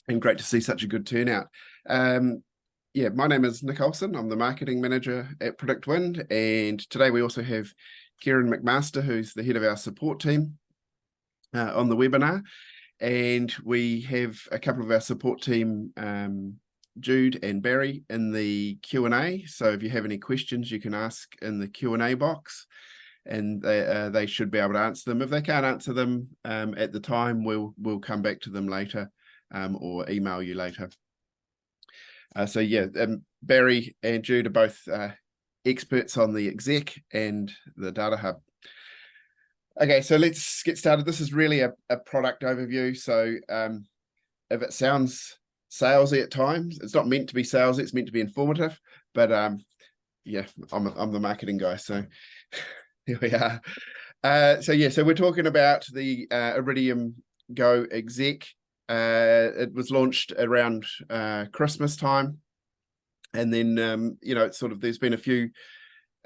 and great to see such a good turnout. Yeah, my name is Nick Olson. I'm the marketing manager at PredictWind, and today we also have Kieran McMaster, who's the head of our support team, on the webinar. And we have a couple of our support team, Jude and Barry, in the Q&A. So if you have any questions, you can ask in the Q&A box, and they should be able to answer them. If they can't answer them at the time, we'll come back to them later, or email you later. So yeah, Barry and Jude are both experts on the exec and the DataHub. Okay, so let's get started. This is really a product overview. So if it sounds salesy at times, it's not meant to be salesy, it's meant to be informative. But yeah, I'm the marketing guy, so here we are. So we're talking about the Iridium GO exec. It was launched around Christmas time, and then it's sort of, there's been a few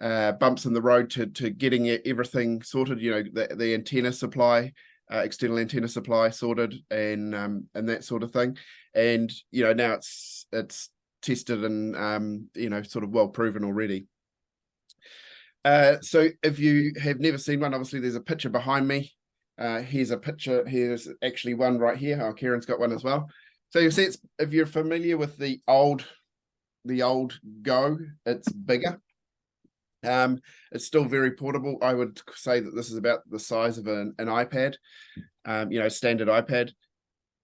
bumps in the road to getting everything sorted. The antenna supply, external antenna supply sorted, and that sort of thing. And now it's tested and sort of well proven already. So if you have never seen one, obviously there's a picture behind me. Here's a picture. Here's actually one right here. Oh, Kieran's got one as well. So you see, if you're familiar with the old Go, it's bigger. It's still very portable. I would say that this is about the size of an iPad, standard iPad.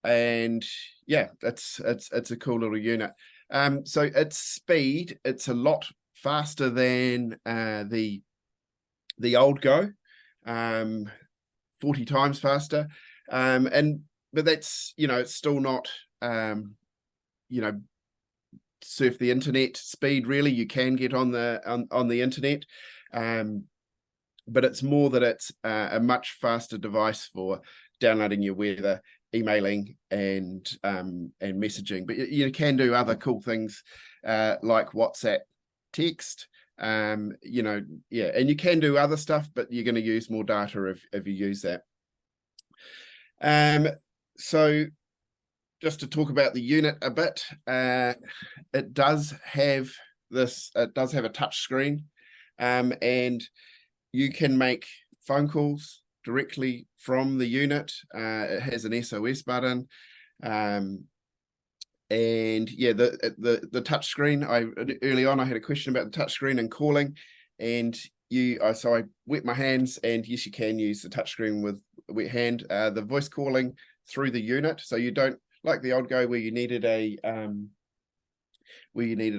And yeah, it's a cool little unit. So its speed, it's a lot faster than the old Go, 40 times faster. But that's, it's still not surf the internet speed. Really, you can get on the internet, but it's more that it's a much faster device for downloading your weather, emailing, and messaging. But you can do other cool things like WhatsApp text, and you can do other stuff, but you're going to use more data if you use that. So just to talk about the unit a bit, it does have a touch screen, and you can make phone calls directly from the unit. It has an SOS button, and yeah, the touch screen. Early on I had a question about the touch screen and calling, and so I wet my hands, and yes, you can use the touch screen with a wet hand. The voice calling through the unit, so you don't, like the old Go where you needed a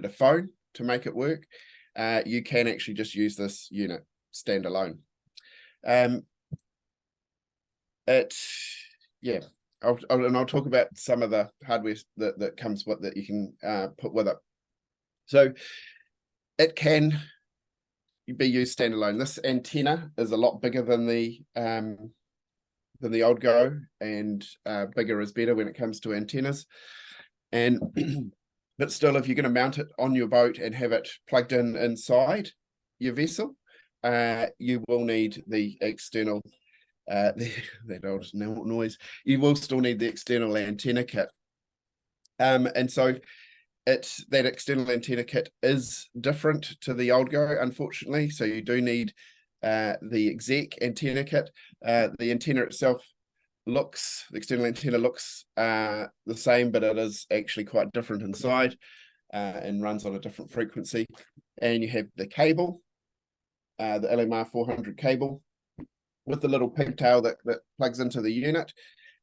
phone to make it work. You can actually just use this unit standalone. I'll talk about some of the hardware that comes with that you can put with it. So it can be used standalone. This antenna is a lot bigger than the old Go, and bigger is better when it comes to antennas. And but still, if you're going to mount it on your boat and have it plugged in inside your vessel, you will need the external that old noise. You will still need the external antenna kit, and so that external antenna kit is different to the old Go, unfortunately. So you do need the exec antenna kit. The antenna itself the external antenna looks the same, but it is actually quite different inside, and runs on a different frequency. And you have the cable, the LMR 400 cable with the little pigtail that plugs into the unit,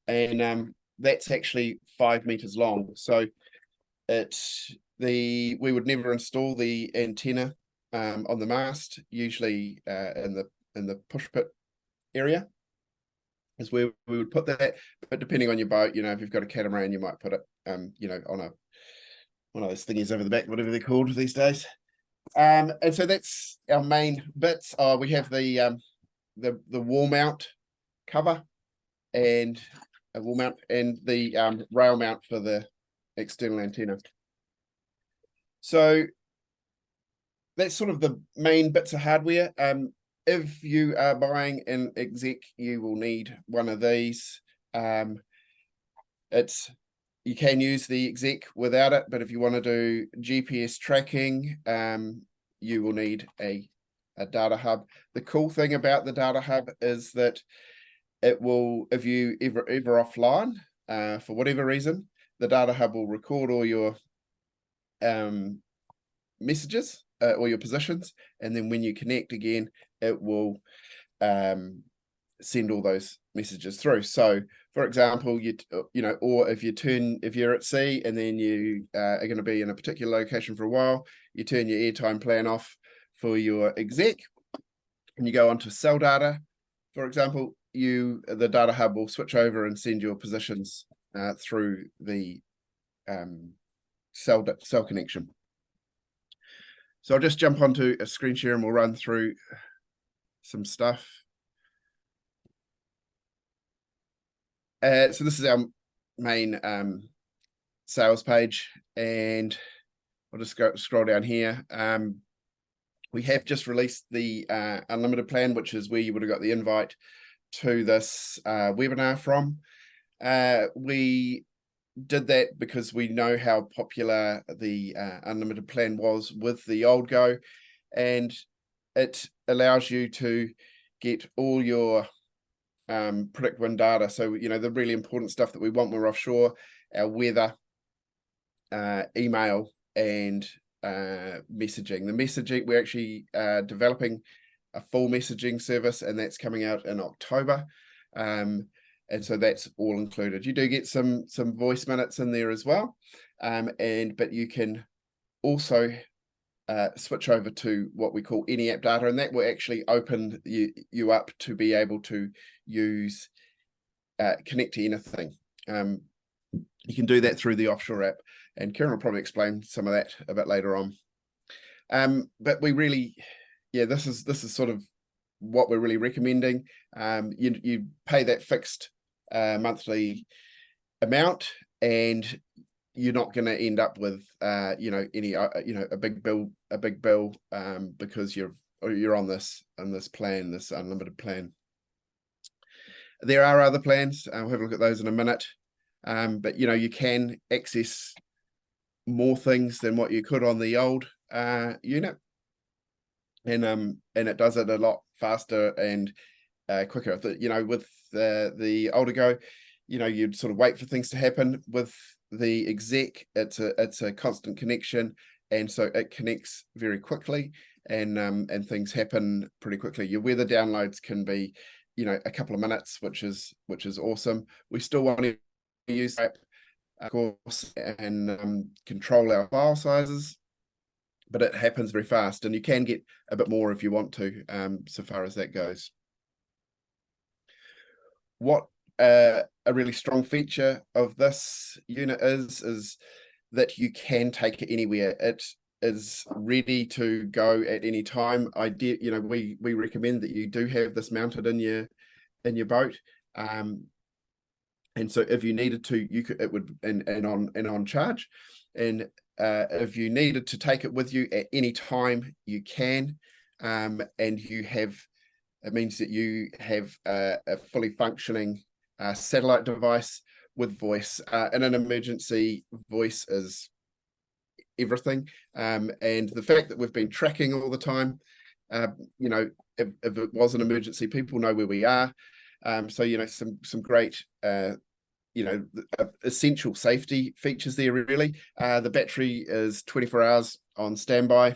and that's actually 5 meters long. So we would never install the antenna on the mast. Usually in the push pit area is where we would put that. But depending on your boat, if you've got a catamaran, you might put it on one of those thingies over the back, whatever they're called these days. And so that's our main bits. We have the wall mount cover, and a wall mount, and the rail mount for the external antenna. So that's sort of the main bits of hardware. If you are buying an exec, you will need one of these. It's you can use the exec without it, but if you want to do GPS tracking, you will need a DataHub. The cool thing about the DataHub is that it will, if you ever offline, for whatever reason, the DataHub will record all your messages or your positions, and then when you connect again, it will send all those messages through. So for example, or if you're at sea and then you are going to be in a particular location for a while, you turn your airtime plan off for your exec and you go onto cell data, for example, the DataHub will switch over and send your positions through the cell connection. So I'll just jump onto a screen share and we'll run through some stuff. So this is our main sales page, and I'll just scroll down here. We have just released the unlimited plan, which is where you would have got the invite to this webinar from. We did that because we know how popular the unlimited plan was with the old Go, and it allows you to get all your PredictWind data. So, the really important stuff that we want when we're offshore, our weather, email, and messaging. The messaging, we're actually developing a full messaging service, and that's coming out in October. And so that's all included. You do get some voice minutes in there as well, but you can also switch over to what we call any app data, and that will actually open you up to be able to use connect to anything. You can do that through the offshore app, and Kieran will probably explain some of that a bit later on. But we really, this is sort of what we're really recommending. You pay that fixed monthly amount, and you're not going to end up with a big bill because you're on this plan, this unlimited plan. There are other plans. We'll have a look at those in a minute. But you can access more things than what you could on the old unit, and it does it a lot faster and quicker. With the older Go, you'd sort of wait for things to happen. With the exec, it's a constant connection, and so it connects very quickly, and things happen pretty quickly. Your weather downloads can be a couple of minutes, which is awesome. We still want to use that, of course, and control our file sizes, but it happens very fast, and you can get a bit more if you want to, so far as that goes. What a really strong feature of this unit is that you can take it anywhere. It is ready to go at any time. We recommend that you do have this mounted in your boat, and so if you needed to, you could, it would and on charge, and if you needed to take it with you at any time, you can, and it means that you have a fully functioning satellite device with voice. In an emergency, voice is everything, and the fact that we've been tracking all the time, if it was an emergency, people know where we are. So some great essential safety features there, really. The battery is 24 hours on standby,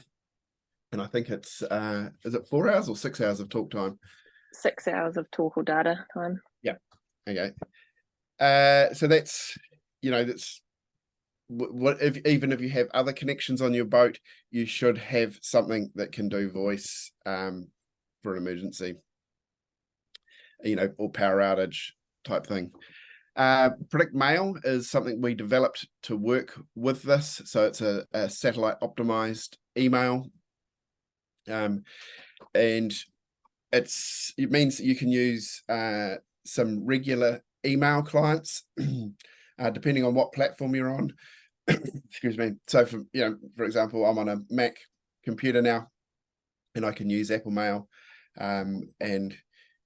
and I think it's is it 4 hours or 6 hours of talk time? 6 hours of talk or data time. Yeah. Okay. So that's what even if you have other connections on your boat, you should have something that can do voice for an emergency, or power outage type thing. PredictMail is something we developed to work with this, so it's a satellite optimized email, and it means that you can use some regular email clients depending on what platform you're on. Excuse me. So for example, I'm on a Mac computer now, and I can use Apple Mail, and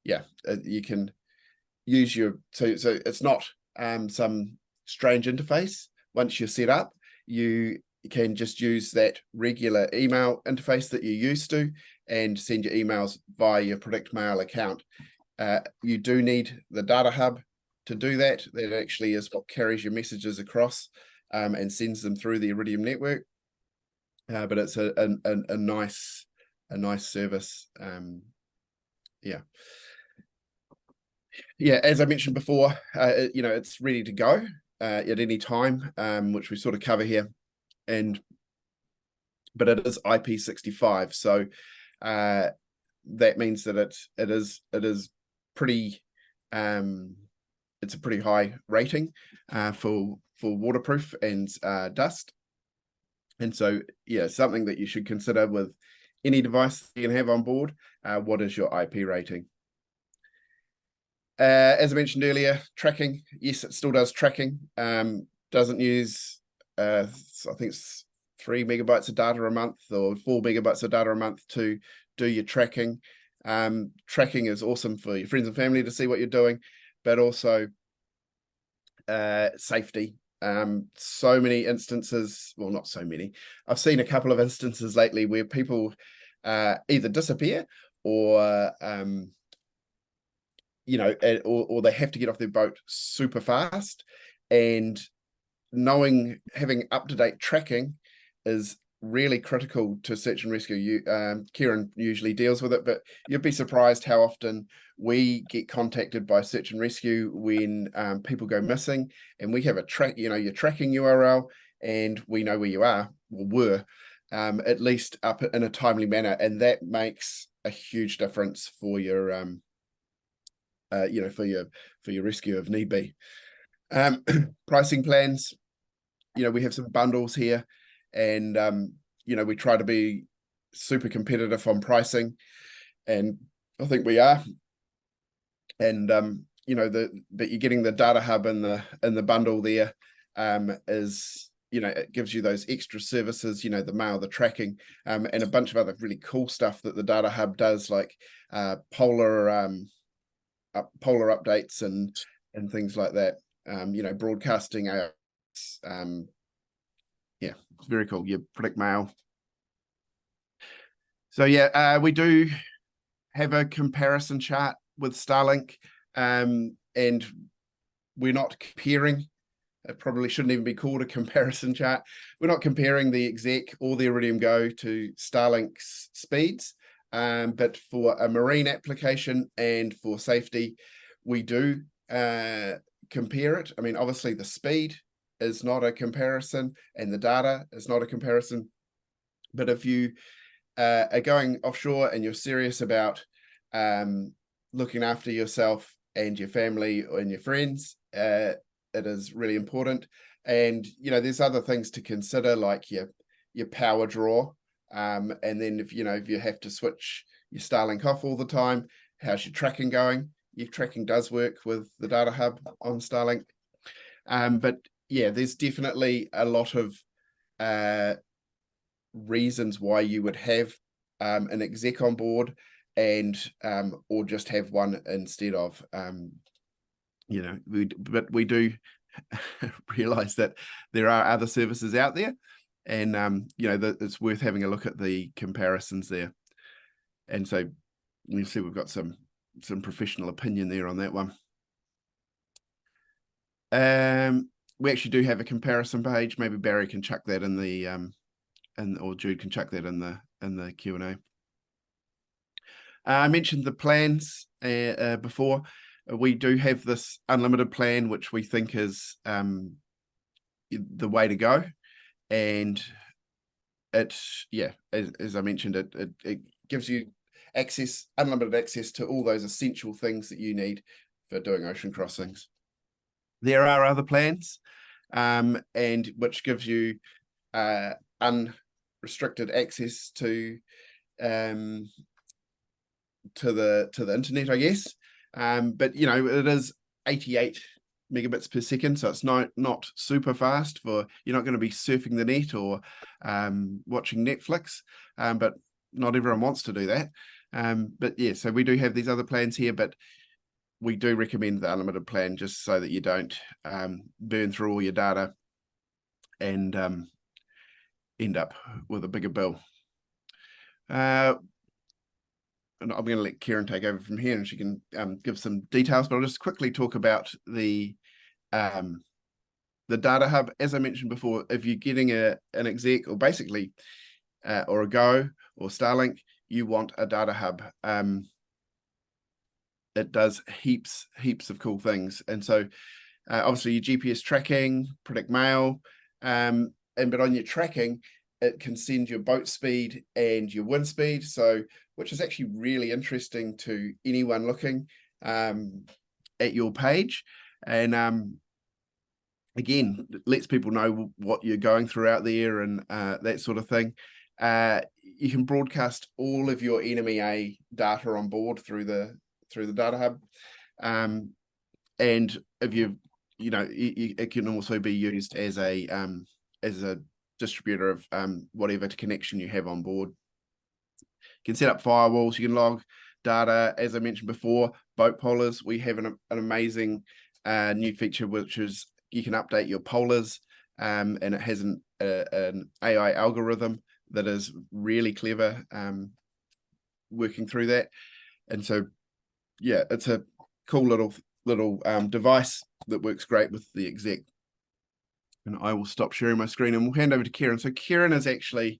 you can use so it's not some strange interface. Once you're set up, you can just use that regular email interface that you're used to and send your emails via your PredictMail account. You do need the DataHub to do that. That actually is what carries your messages across and sends them through the Iridium network. But it's a nice service. Yeah, as I mentioned before, it's ready to go at any time, which we sort of cover here. But it is IP65, so that means that it is pretty it's a pretty high rating for waterproof and dust. And so, yeah, something that you should consider with any device you can have on board. What is your IP rating? As I mentioned earlier, tracking. Yes, it still does tracking. Doesn't use, I think it's 3 megabytes of data a month or 4 megabytes of data a month to do your tracking. Tracking is awesome for your friends and family to see what you're doing, but also safety. So many instances, well, not so many. I've seen a couple of instances lately where people either disappear or or they have to get off their boat super fast, and having up-to-date tracking is really critical to search and rescue. Kieran usually deals with it, but you'd be surprised how often we get contacted by search and rescue when people go missing, and we have a your tracking URL, and we know where you are or were, at least up in a timely manner, and that makes a huge difference for your for your rescue if need be. Pricing plans. We have some bundles here, and we try to be super competitive on pricing, and I think we are. And that you're getting the DataHub in the bundle there is it gives you those extra services, the mail, the tracking, and a bunch of other really cool stuff that the DataHub does, like polar updates and things like that. Broadcasting. Yeah, it's very cool. You PredictMail. So yeah, we do have a comparison chart with Starlink, and we're not comparing. It probably shouldn't even be called a comparison chart. We're not comparing the exec or the Iridium GO to Starlink's speeds, but for a marine application and for safety, we do compare it. I mean, obviously the speed is not a comparison and the data is not a comparison, but if you are going offshore and you're serious about looking after yourself and your family and your friends, it is really important. And there's other things to consider, like your power draw, and then if you have to switch your Starlink off all the time, how's your tracking going? Your tracking does work with the DataHub on Starlink, but yeah, there's definitely a lot of reasons why you would have an exec on board, and or just have one instead of. But we do realize that there are other services out there, and that it's worth having a look at the comparisons there. And so you see we've got some professional opinion there on that one. We actually do have a comparison page. Maybe Barry can chuck that in the or Jude can chuck that in the Q&A. I mentioned the plans before. We do have this unlimited plan, which we think is the way to go, and as I mentioned, it gives you unlimited access to all those essential things that you need for doing ocean crossings. There are other plans, and which gives you unrestricted access to the internet, I guess. But it is 88 megabits per second, so it's not super fast. You're not going to be surfing the net or watching Netflix, but not everyone wants to do that. But yeah, so we do have these other plans here, but we do recommend the unlimited plan just so that you don't burn through all your data and end up with a bigger bill. And I'm going to let Kieran take over from here, and she can give some details, but I'll just quickly talk about the DataHub. As I mentioned before, if you're getting an exec or basically or a Go or Starlink, you want a DataHub. It does heaps of cool things, and so obviously your GPS tracking, PredictMail, but on your tracking, it can send your boat speed and your wind speed, so which is actually really interesting to anyone looking at your page, and again, lets people know what you're going through out there and that sort of thing. You can broadcast all of your NMEA data on board through the DataHub, and if it can also be used as a distributor of whatever connection you have on board. You can set up firewalls, you can log data. As I mentioned before, boat polars, we have an amazing new feature, which is you can update your polars, and it has an AI algorithm that is really clever working through that. And so yeah, it's a cool little device that works great with the exec. And I will stop sharing my screen and we'll hand over to Kieran. So Kieran is actually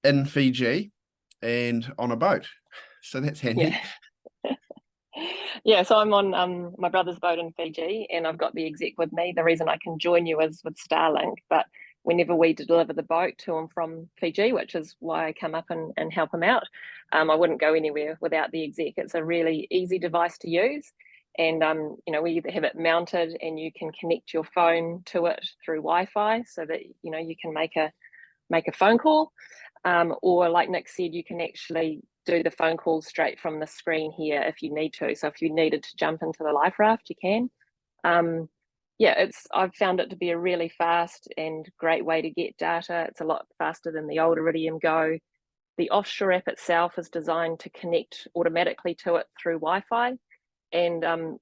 in Fiji and on a boat, so that's handy. Yeah, so I'm on my brother's boat in Fiji, and I've got the exec with me. The reason I can join you is with Starlink, but whenever we deliver the boat to and from Fiji, which is why I come up and help him out, I wouldn't go anywhere without the exec. It's a really easy device to use, and we either have it mounted and you can connect your phone to it through Wi-Fi, so that you can make a phone call, or like Nick said, you can actually do the phone call straight from the screen here if you need to. So if you needed to jump into the life raft, you can. I've found it to be a really fast and great way to get data. It's a lot faster than the old Iridium GO. The offshore app itself is designed to connect automatically to it through Wi-Fi, and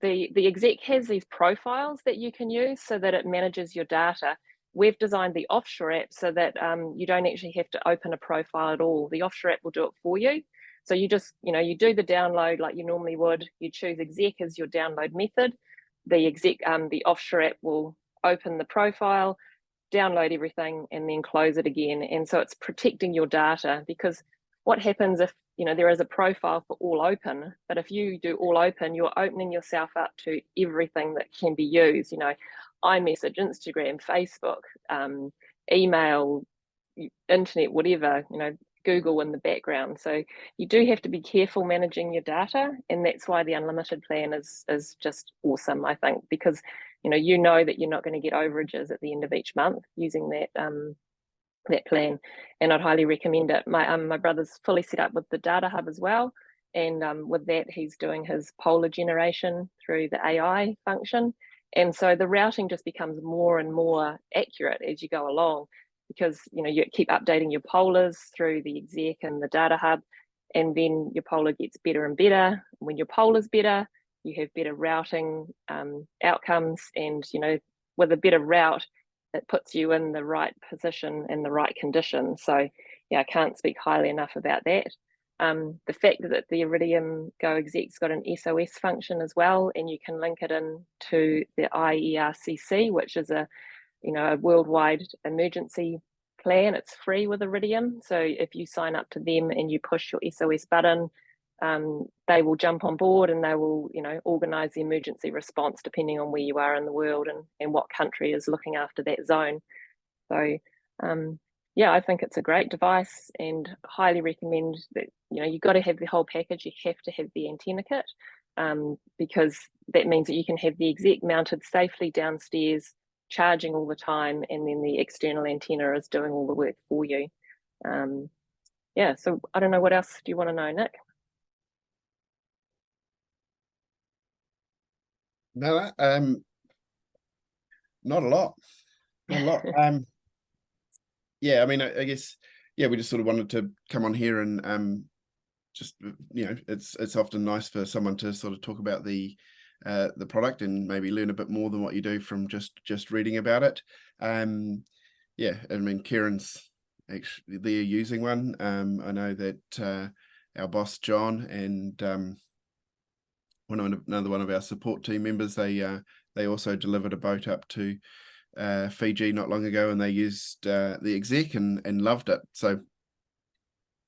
the exec has these profiles that you can use so that it manages your data. We've designed the offshore app so that you don't actually have to open a profile at all. The offshore app will do it for you. So you just, you do the download like you normally would. You choose exec as your download method. The offshore app will open the profile, download everything, and then close it again. And so it's protecting your data, because what happens if there is a profile for all open, but if you do all open, you're opening yourself up to everything that can be used, iMessage, Instagram, Facebook, email, internet, whatever, Google in the background. So you do have to be careful managing your data, and that's why the unlimited plan is just awesome, I think, because that you're not going to get overages at the end of each month using that plan, and I'd highly recommend it. My brother's fully set up with the DataHub as well, and with that he's doing his polar generation through the AI function, and so the routing just becomes more and more accurate as you go along, because you keep updating your polars through the exec and the DataHub, and then your polar gets better and better. When your polar's better, you have better routing outcomes, and with a better route, it puts you in the right position and the right conditions. So yeah, I can't speak highly enough about that. The fact that the Iridium GO exec's got an SOS function as well, and you can link it in to the IERCC, which is a worldwide emergency plan. It's free with Iridium. So if you sign up to them and you push your SOS button, they will jump on board and they will, organise the emergency response depending on where you are in the world and what country is looking after that zone. So I think it's a great device, and highly recommend that. You've got to have the whole package. You have to have the antenna kit, because that means that you can have the exec mounted safely downstairs, charging all the time, and then the external antenna is doing all the work for you. So I don't know, what else do you want to know, Nick? No, not a lot. I guess we just sort of wanted to come on here and just, it's often nice for someone to sort of talk about the product and maybe learn a bit more than what you do from just reading about it. Yeah, I mean, Kieran's actually they're using one. I know that our boss John and another one of our support team members, they also delivered a boat up to Fiji not long ago, and they used the exec and loved it. So,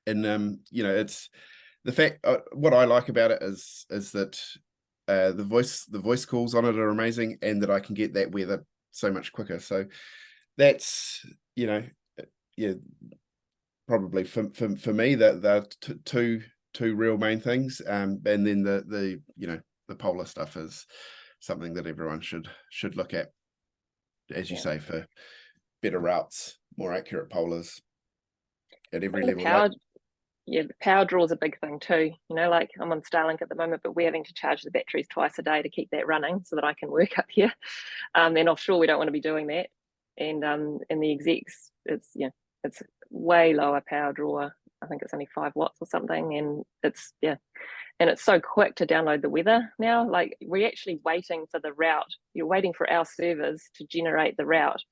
and it's the fact, what I like about it is that the voice calls on it are amazing, and that I can get that weather so much quicker. So that's, yeah, probably for me that the two real main things. And then the polar stuff is something that everyone should look at, as you say, for better routes, more accurate polars at every level. The power draw is a big thing too. Like I'm on Starlink at the moment, but we're having to charge the batteries twice a day to keep that running so that I can work up here. And offshore, we don't want to be doing that. And in the execs, it's way lower power draw. I think it's only 5 watts or something, and it's so quick to download the weather now. Like we're actually waiting for the route. You're waiting for our servers to generate the route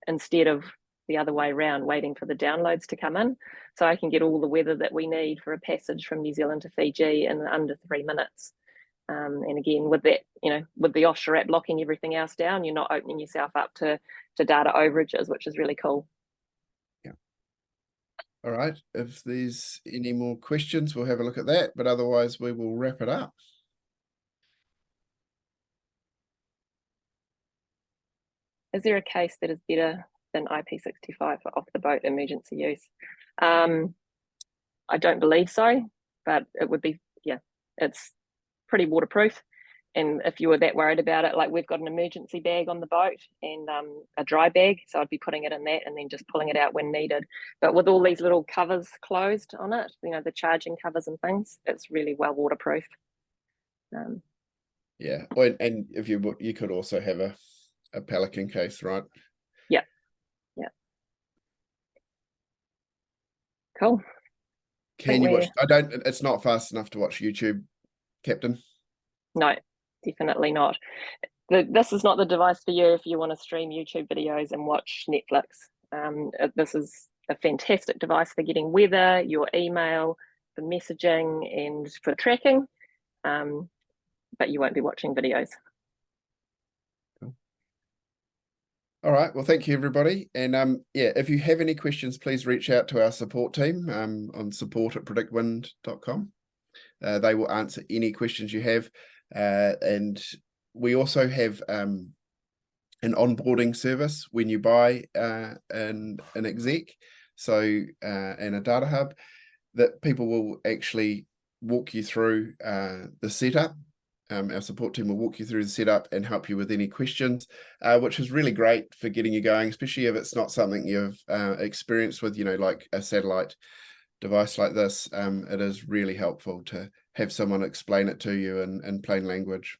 instead of the other way around, waiting for the downloads to come in. So I can get all the weather that we need for a passage from New Zealand to Fiji in under 3 minutes. And again, with that, with the offshore app locking everything else down, you're not opening yourself up to data overages, which is really cool. Yeah. All right. If there's any more questions, we'll have a look at that. But otherwise, we will wrap it up. Is there a case that is better than IP65 for off the boat emergency use? I don't believe so, but it would be, it's pretty waterproof. And if you were that worried about it, like we've got an emergency bag on the boat and a dry bag, so I'd be putting it in that and then just pulling it out when needed. But with all these little covers closed on it, the charging covers and things, it's really well waterproof. Yeah, and if you could also have a Pelican case, right? Yeah. Cool. Can you watch? It's not fast enough to watch YouTube, Captain. No, definitely not. This is not the device for you if you want to stream YouTube videos and watch Netflix. This is a fantastic device for getting weather, your email, for messaging, and for tracking. But you won't be watching videos. Cool. All right. Well, thank you, everybody. And if you have any questions, please reach out to our support team on support@predictwind.com. They will answer any questions you have. And we also have an onboarding service when you buy an exec, and a DataHub, that people will actually walk you through the setup. Our support team will walk you through the setup and help you with any questions, which is really great for getting you going, especially if it's not something you've experienced with, like a satellite device like this. It is really helpful to have someone explain it to you in plain language.